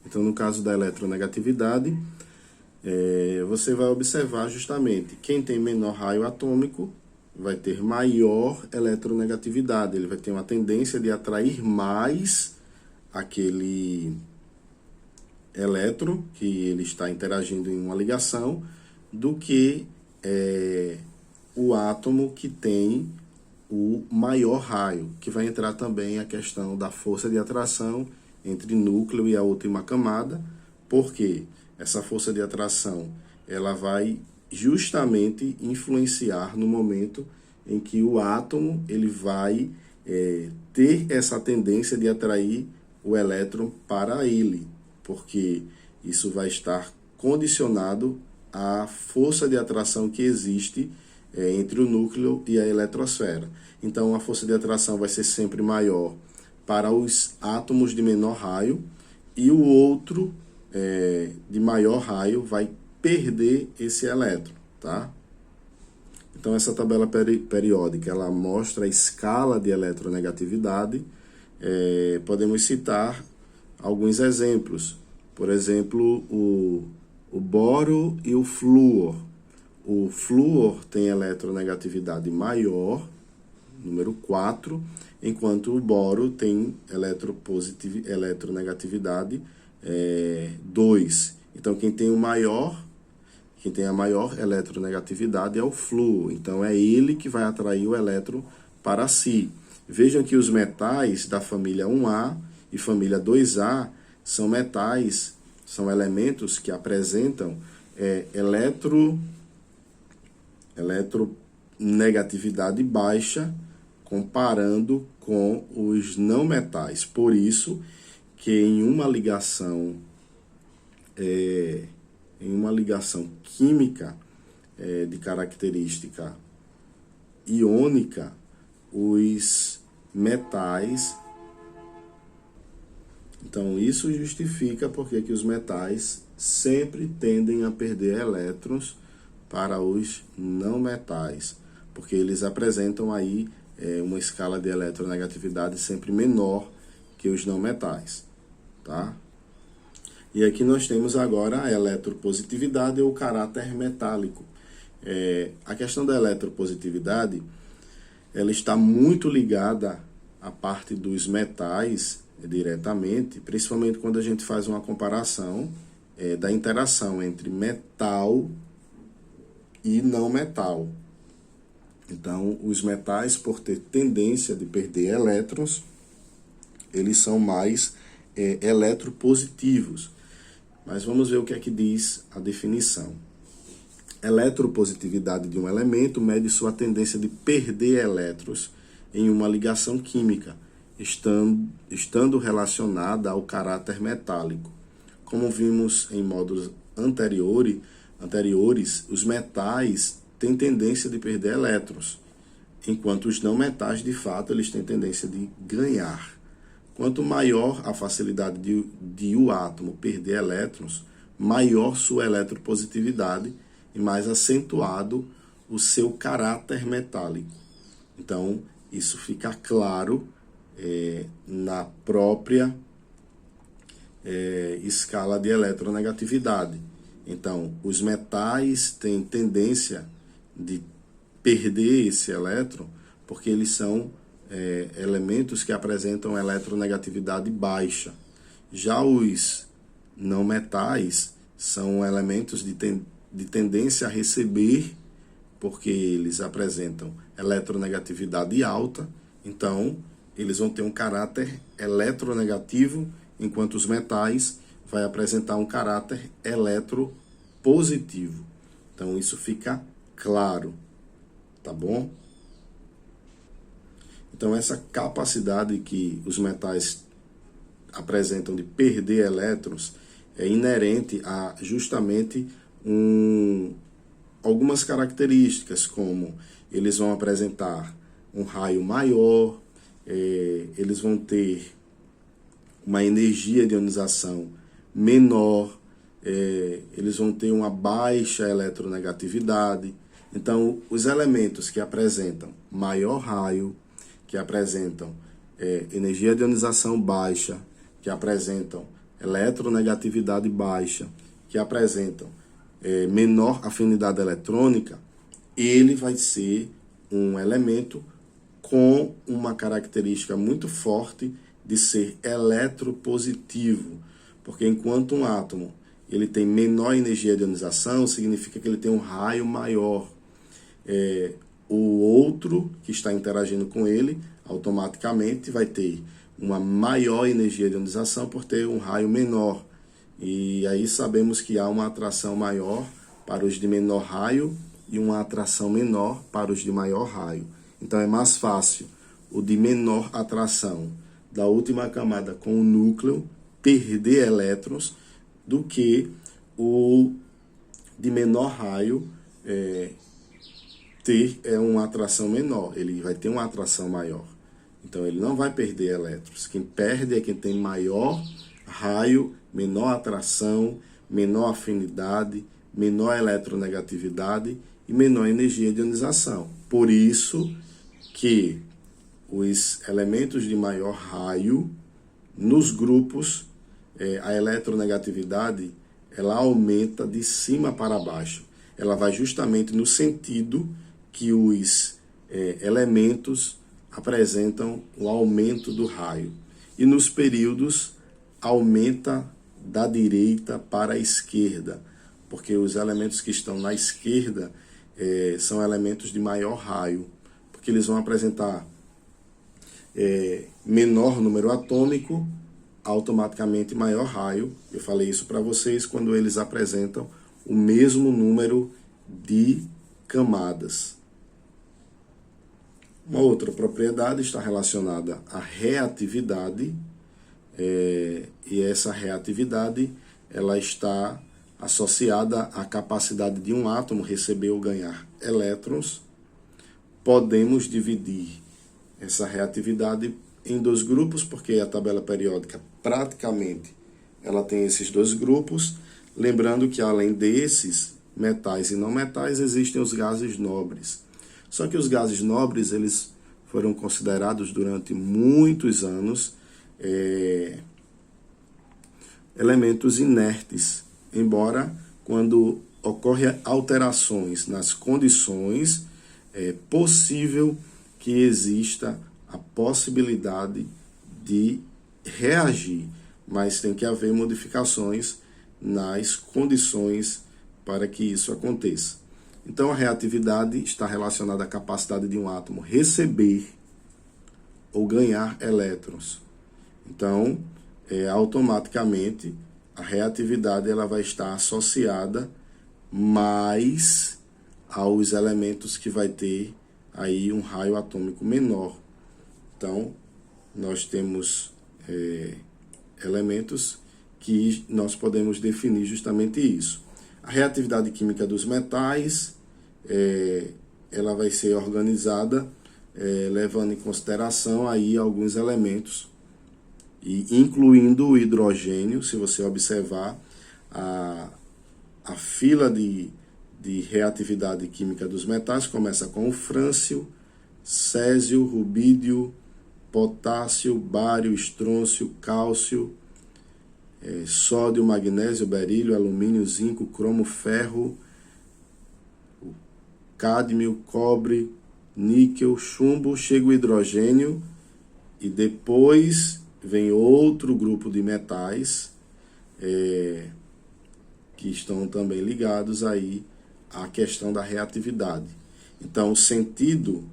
Então, no caso da eletronegatividade, você vai observar justamente quem tem menor raio atômico vai ter maior eletronegatividade, ele vai ter uma tendência de atrair mais aquele elétron que ele está interagindo em uma ligação do que o átomo que tem o maior raio, que vai entrar também a questão da força de atração entre núcleo e a última camada, porque essa força de atração ela vai justamente influenciar no momento em que o átomo ele vai ter essa tendência de atrair o elétron para ele, porque isso vai estar condicionado à força de atração que existe entre o núcleo e a eletrosfera. Então, a força de atração vai ser sempre maior para os átomos de menor raio e o outro de maior raio vai perder esse elétron, tá? Então, essa tabela periódica, ela mostra a escala de eletronegatividade. Podemos citar alguns exemplos. Por exemplo, o boro e o flúor. O flúor tem eletronegatividade maior, número 4, enquanto o boro tem eletronegatividade 2. Então, quem tem a maior eletronegatividade é o flúor. Então, é ele que vai atrair o elétron para si. Vejam que os metais da família 1A e família 2A são metais, são elementos que apresentam eletronegatividade baixa comparando com os não metais. Por isso que em uma ligação química de característica iônica, os metais... Então, isso justifica porque que os metais sempre tendem a perder elétrons para os não metais, porque eles apresentam aí uma escala de eletronegatividade sempre menor que os não metais, tá? E aqui nós temos agora a eletropositividade ou o caráter metálico. A questão da eletropositividade, ela está muito ligada à parte dos metais diretamente, principalmente quando a gente faz uma comparação da interação entre metal e não metal. Então, os metais, por ter tendência de perder elétrons, eles são mais eletropositivos. Mas vamos ver o que é que diz a definição. Eletropositividade de um elemento mede sua tendência de perder elétrons em uma ligação química, estando relacionada ao caráter metálico. Como vimos em módulos anteriores, os metais têm tendência de perder elétrons, enquanto os não metais, de fato, eles têm tendência de ganhar. Quanto maior a facilidade de o átomo perder elétrons, maior sua eletropositividade e mais acentuado o seu caráter metálico. Então, isso fica claro na própria escala de eletronegatividade. Então, os metais têm tendência de perder esse elétron porque eles são elementos que apresentam eletronegatividade baixa. Já os não metais são elementos de tendência a receber, porque eles apresentam eletronegatividade alta, então eles vão ter um caráter eletronegativo, enquanto os metais vai apresentar um caráter eletropositivo. Então isso fica claro, tá bom? Então essa capacidade que os metais apresentam de perder elétrons é inerente a justamente algumas características, como eles vão apresentar um raio maior, eles vão ter uma energia de ionização menor, eles vão ter uma baixa eletronegatividade. Então, os elementos que apresentam maior raio, que apresentam energia de ionização baixa, que apresentam eletronegatividade baixa, que apresentam menor afinidade eletrônica, ele vai ser um elemento com uma característica muito forte de ser eletropositivo, porque enquanto um átomo ele tem menor energia de ionização, significa que ele tem um raio maior. O outro que está interagindo com ele, automaticamente vai ter uma maior energia de ionização por ter um raio menor. E aí sabemos que há uma atração maior para os de menor raio e uma atração menor para os de maior raio. Então é mais fácil o de menor atração da última camada com o núcleo perder elétrons do que o de menor raio ter uma atração menor. Ele vai ter uma atração maior. Então ele não vai perder elétrons. Quem perde é quem tem maior raio, menor atração, menor afinidade, menor eletronegatividade e menor energia de ionização. Por isso que os elementos de maior raio, nos grupos, a eletronegatividade ela aumenta de cima para baixo. Ela vai justamente no sentido que os elementos apresentam o aumento do raio. E nos períodos aumenta da direita para a esquerda, porque os elementos que estão na esquerda são elementos de maior raio, porque eles vão apresentar menor número atômico, automaticamente maior raio. Eu falei isso para vocês quando eles apresentam o mesmo número de camadas. Uma outra propriedade está relacionada à reatividade, e essa reatividade ela está associada à capacidade de um átomo receber ou ganhar elétrons. Podemos dividir essa reatividade em dois grupos, porque a tabela periódica praticamente ela tem esses dois grupos. Lembrando que além desses metais e não metais, existem os gases nobres. Só que os gases nobres eles foram considerados durante muitos anos elementos inertes, embora quando ocorrem alterações nas condições, é possível que exista a possibilidade de reagir, mas tem que haver modificações nas condições para que isso aconteça. Então a reatividade está relacionada à capacidade de um átomo receber ou ganhar elétrons. Então, automaticamente, a reatividade ela vai estar associada mais aos elementos que vai ter aí um raio atômico menor. Então, nós temos elementos que nós podemos definir justamente isso. A reatividade química dos metais, ela vai ser organizada levando em consideração aí alguns elementos, e incluindo o hidrogênio. Se você observar a fila de reatividade química dos metais, começa com o frâncio, césio, rubídio, potássio, bário, estrôncio, cálcio, sódio, magnésio, berílio, alumínio, zinco, cromo, ferro, cádmio, cobre, níquel, chumbo. Chega o hidrogênio e depois vem outro grupo de metais que estão também ligados aí à questão da reatividade. Então, o sentido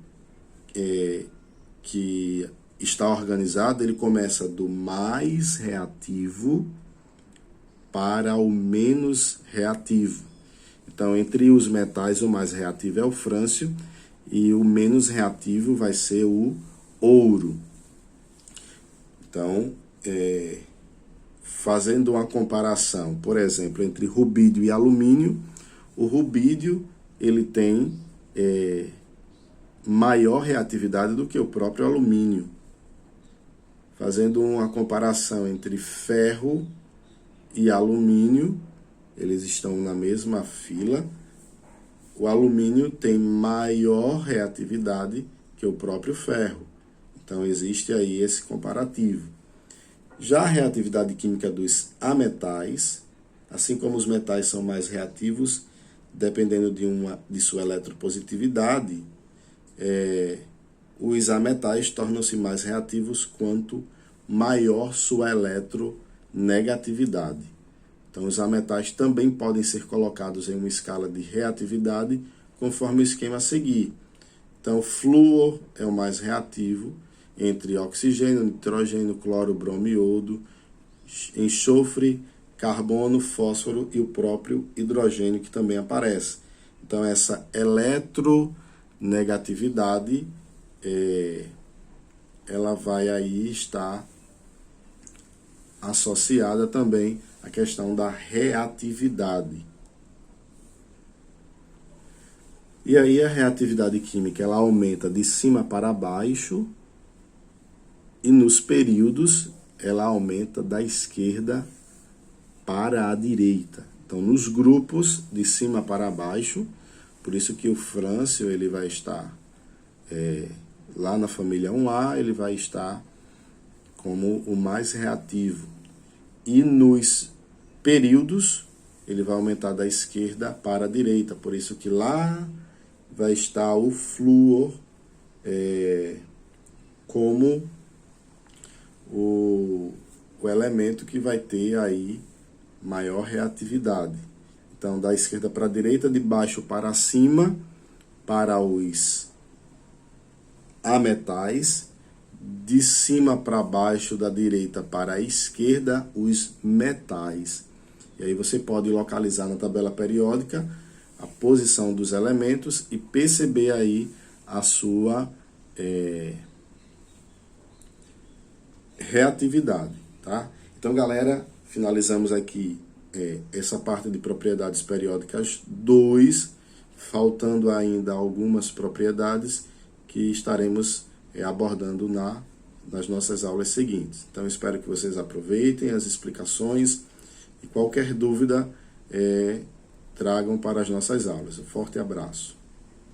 que está organizado, ele começa do mais reativo para o menos reativo. Então, entre os metais, o mais reativo é o frâncio e o menos reativo vai ser o ouro. Então, fazendo uma comparação, por exemplo, entre rubídio e alumínio, o rubídio ele tem maior reatividade do que o próprio alumínio. Fazendo uma comparação entre ferro e alumínio, eles estão na mesma fila. O alumínio tem maior reatividade que o próprio ferro. Então existe aí esse comparativo. Já a reatividade química dos ametais, assim como os metais são mais reativos, dependendo de sua eletropositividade, os ametais tornam-se mais reativos quanto maior sua eletronegatividade. Então, os ametais também podem ser colocados em uma escala de reatividade conforme o esquema a seguir. Então, flúor é o mais reativo entre oxigênio, nitrogênio, cloro, bromo, iodo, enxofre, carbono, fósforo e o próprio hidrogênio que também aparece. Então, essa eletronegatividade ela vai aí estar associada também à questão da reatividade. E aí a reatividade química ela aumenta de cima para baixo e nos períodos ela aumenta da esquerda para a direita. Então, nos grupos de cima para baixo, por isso que o frâncio ele vai estar lá na família 1A, ele vai estar como o mais reativo. E nos períodos, ele vai aumentar da esquerda para a direita. Por isso que lá vai estar o flúor como o elemento que vai ter aí maior reatividade. Então, da esquerda para a direita, de baixo para cima, para os ametais, de cima para baixo, da direita para a esquerda, os metais. E aí você pode localizar na tabela periódica a posição dos elementos e perceber aí a sua reatividade, tá? Então, galera, finalizamos aqui essa parte de propriedades periódicas 2, faltando ainda algumas propriedades que estaremos abordando nas nossas aulas seguintes. Então, espero que vocês aproveitem as explicações e qualquer dúvida tragam para as nossas aulas. Um forte abraço.